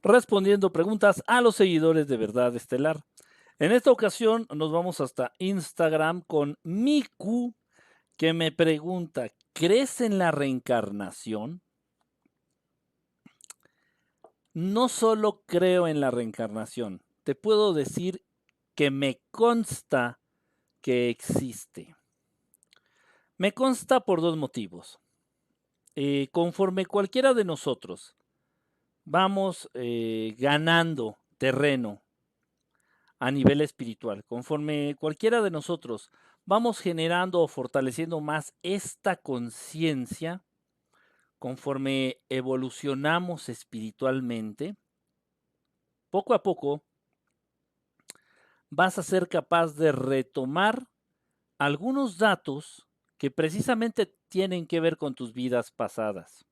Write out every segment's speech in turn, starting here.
respondiendo preguntas a los seguidores de Verdad Estelar. En esta ocasión nos vamos hasta Instagram con Miku, que me pregunta, ¿crees en la reencarnación? No solo creo en la reencarnación, te puedo decir que me consta que existe. Me consta por dos motivos. Conforme cualquiera de nosotros vamos ganando terreno a nivel espiritual, conforme cualquiera de nosotros vamos generando o fortaleciendo más esta conciencia, conforme evolucionamos espiritualmente, poco a poco vas a ser capaz de retomar algunos datos que precisamente tienen que ver con tus vidas pasadas.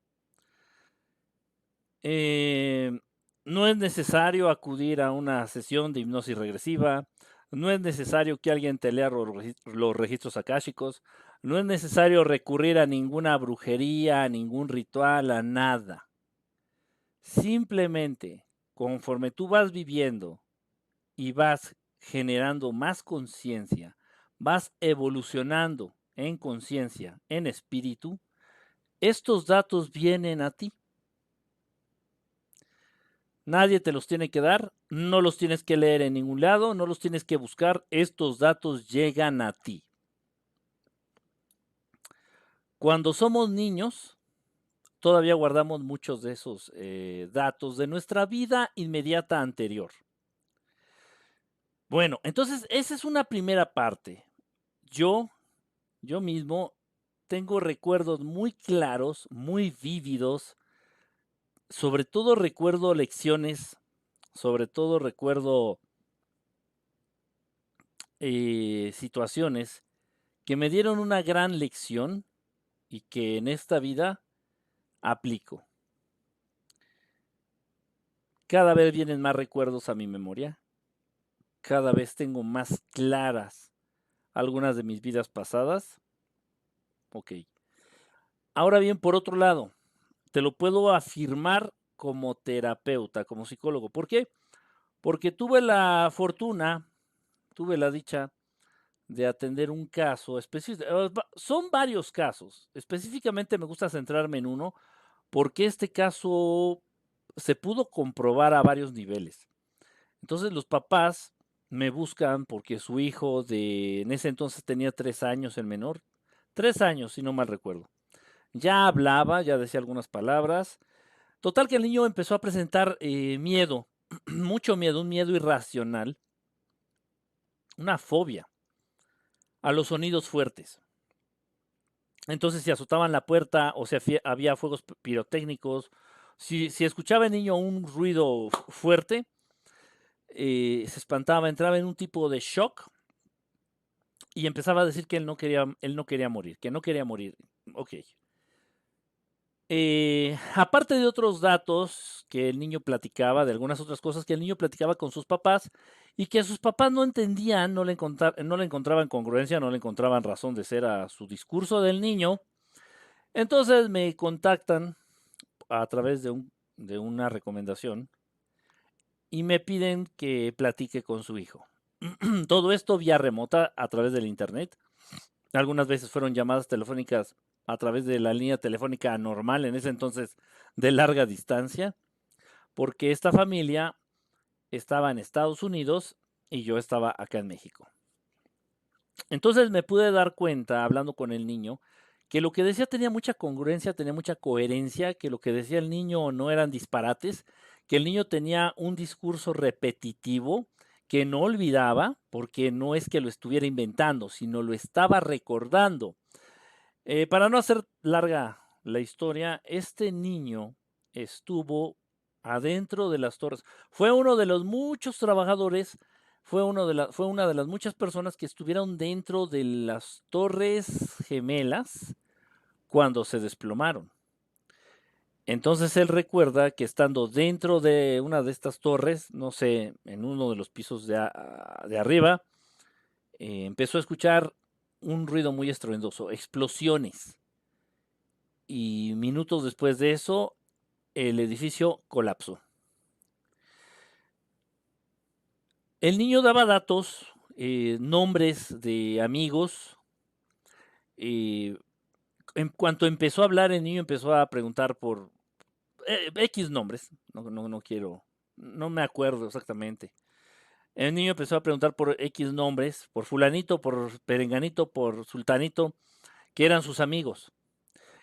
Eh, no es necesario acudir a una sesión de hipnosis regresiva, no es necesario que alguien te lea los registros akáshicos, no es necesario recurrir a ninguna brujería, a ningún ritual, a nada. Simplemente, conforme tú vas viviendo y vas generando más conciencia, vas evolucionando en conciencia, en espíritu, estos datos vienen a ti. Nadie te los tiene que dar, no los tienes que leer en ningún lado, no los tienes que buscar, estos datos llegan a ti. Cuando somos niños, todavía guardamos muchos de esos datos de nuestra vida inmediata anterior. Bueno, entonces esa es una primera parte. Yo mismo tengo recuerdos muy claros, muy vívidos, sobre todo recuerdo lecciones, sobre todo recuerdo situaciones que me dieron una gran lección y que en esta vida aplico. Cada vez vienen más recuerdos a mi memoria, cada vez tengo más claras algunas de mis vidas pasadas. Ok. Ahora bien, por otro lado, te lo puedo afirmar como terapeuta, como psicólogo. ¿Por qué? Porque tuve la fortuna, tuve la dicha de atender un caso específico. Son varios casos. Específicamente me gusta centrarme en uno porque este caso se pudo comprobar a varios niveles. Entonces los papás me buscan porque su hijo en ese entonces tenía 3 años, el menor. 3 años, si no mal recuerdo. Ya hablaba, ya decía algunas palabras. Total que el niño empezó a presentar miedo, mucho miedo, un miedo irracional, una fobia a los sonidos fuertes. Entonces, si azotaban la puerta o si había fuegos pirotécnicos, si escuchaba el niño un ruido fuerte, se espantaba, entraba en un tipo de shock y empezaba a decir que él no quería morir, que no quería morir. Ok. Aparte de otros datos que el niño platicaba, de algunas otras cosas que el niño platicaba con sus papás y que sus papás no entendían, no le encontraban congruencia, no le encontraban razón de ser a su discurso del niño. Entonces me contactan a través de una recomendación y me piden que platique con su hijo. Todo esto vía remota a través del internet. Algunas veces fueron llamadas telefónicas a través de la línea telefónica normal, en ese entonces de larga distancia, porque esta familia estaba en Estados Unidos y yo estaba acá en México. Entonces me pude dar cuenta, hablando con el niño, que lo que decía tenía mucha congruencia, tenía mucha coherencia, que lo que decía el niño no eran disparates, que el niño tenía un discurso repetitivo que no olvidaba, porque no es que lo estuviera inventando, sino lo estaba recordando. Para no hacer larga la historia, este niño estuvo adentro de las torres. Fue uno de los muchos trabajadores, fue una de las muchas personas que estuvieron dentro de las torres gemelas cuando se desplomaron. Entonces él recuerda que estando dentro de una de estas torres, no sé, en uno de los pisos de arriba, empezó a escuchar un ruido muy estruendoso, explosiones. Y minutos después de eso, el edificio colapsó. El niño daba datos, nombres de amigos. En cuanto empezó a hablar, el niño empezó a preguntar por X nombres. No quiero, no me acuerdo exactamente. El niño empezó a preguntar por X nombres, por fulanito, por perenganito, por sultanito, que eran sus amigos.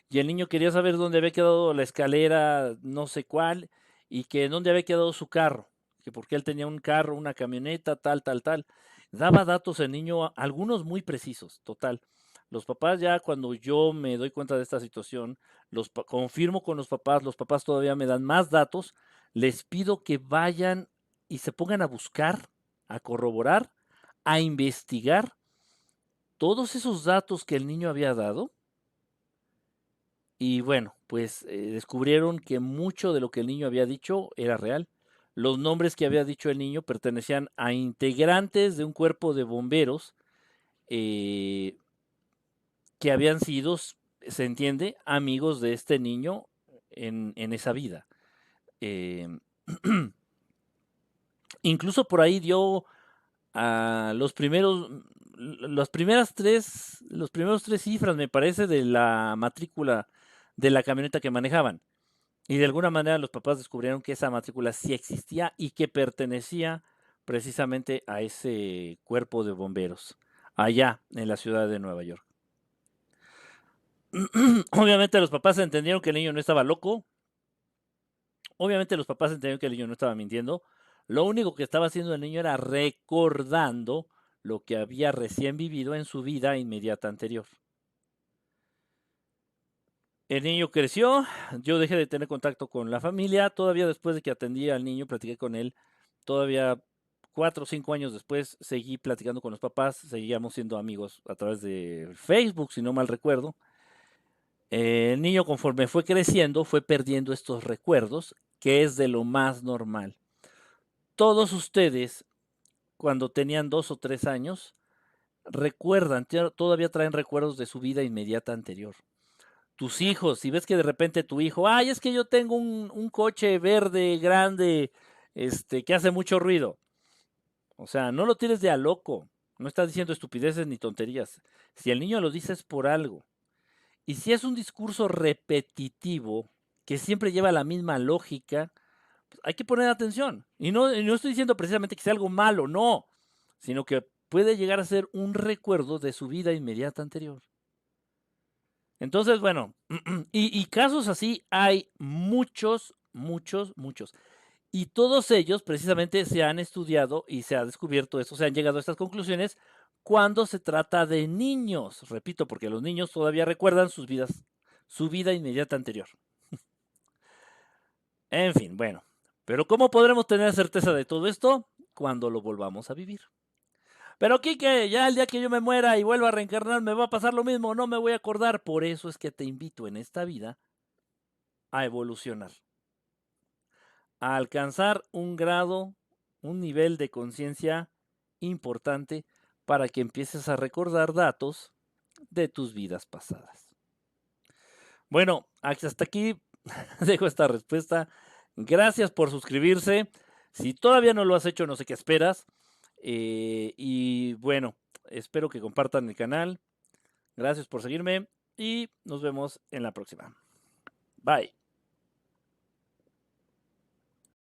Y el niño quería saber dónde había quedado la escalera, no sé cuál, y que dónde había quedado su carro, que porque él tenía un carro, una camioneta, tal, tal, tal. Daba datos el niño, algunos muy precisos, total. Los papás ya cuando yo me doy cuenta de esta situación, confirmo con los papás todavía me dan más datos, les pido que vayan y se pongan a buscar, a corroborar, a investigar todos esos datos que el niño había dado. Y bueno, pues descubrieron que mucho de lo que el niño había dicho era real. Los nombres que había dicho el niño pertenecían a integrantes de un cuerpo de bomberos eh, que habían sido, se entiende, amigos de este niño en esa vida. Eh, incluso por ahí dio a los primeros tres cifras, me parece, de la matrícula de la camioneta que manejaban. Y de alguna manera los papás descubrieron que esa matrícula sí existía y que pertenecía precisamente a ese cuerpo de bomberos, allá en la ciudad de Nueva York. Obviamente los papás entendieron que el niño no estaba loco. Obviamente los papás entendieron que el niño no estaba mintiendo. Lo único que estaba haciendo el niño era recordando lo que había recién vivido en su vida inmediata anterior. El niño creció, yo dejé de tener contacto con la familia, todavía después de que atendí al niño, platiqué con él, todavía 4 o 5 años después seguí platicando con los papás, seguíamos siendo amigos a través de Facebook, si no mal recuerdo. El niño conforme fue creciendo fue perdiendo estos recuerdos, que es de lo más normal. Todos ustedes, cuando tenían 2 o 3 años, recuerdan, todavía traen recuerdos de su vida inmediata anterior. Tus hijos, si ves que de repente tu hijo, ay, es que yo tengo un coche verde grande, que hace mucho ruido. O sea, no lo tires de a loco. No estás diciendo estupideces ni tonterías. Si el niño lo dice es por algo. Y si es un discurso repetitivo, que siempre lleva la misma lógica, pues hay que poner atención. Y no estoy diciendo precisamente que sea algo malo, no. Sino que puede llegar a ser un recuerdo de su vida inmediata anterior. Entonces, bueno, y casos así hay muchos, muchos, muchos. Y todos ellos precisamente se han estudiado y se ha descubierto eso, se han llegado a estas conclusiones cuando se trata de niños. Repito, porque los niños todavía recuerdan sus vidas, su vida inmediata anterior. En fin, bueno. Pero ¿cómo podremos tener certeza de todo esto? Cuando lo volvamos a vivir. Pero Quique, ya el día que yo me muera y vuelva a reencarnar me va a pasar lo mismo, no me voy a acordar. Por eso es que te invito en esta vida a evolucionar, a alcanzar un grado, un nivel de conciencia importante para que empieces a recordar datos de tus vidas pasadas. Bueno, hasta aquí dejo esta respuesta. Gracias por suscribirse. Si todavía no lo has hecho, no sé qué esperas. Y bueno, espero que compartan el canal. Gracias por seguirme y nos vemos en la próxima. Bye.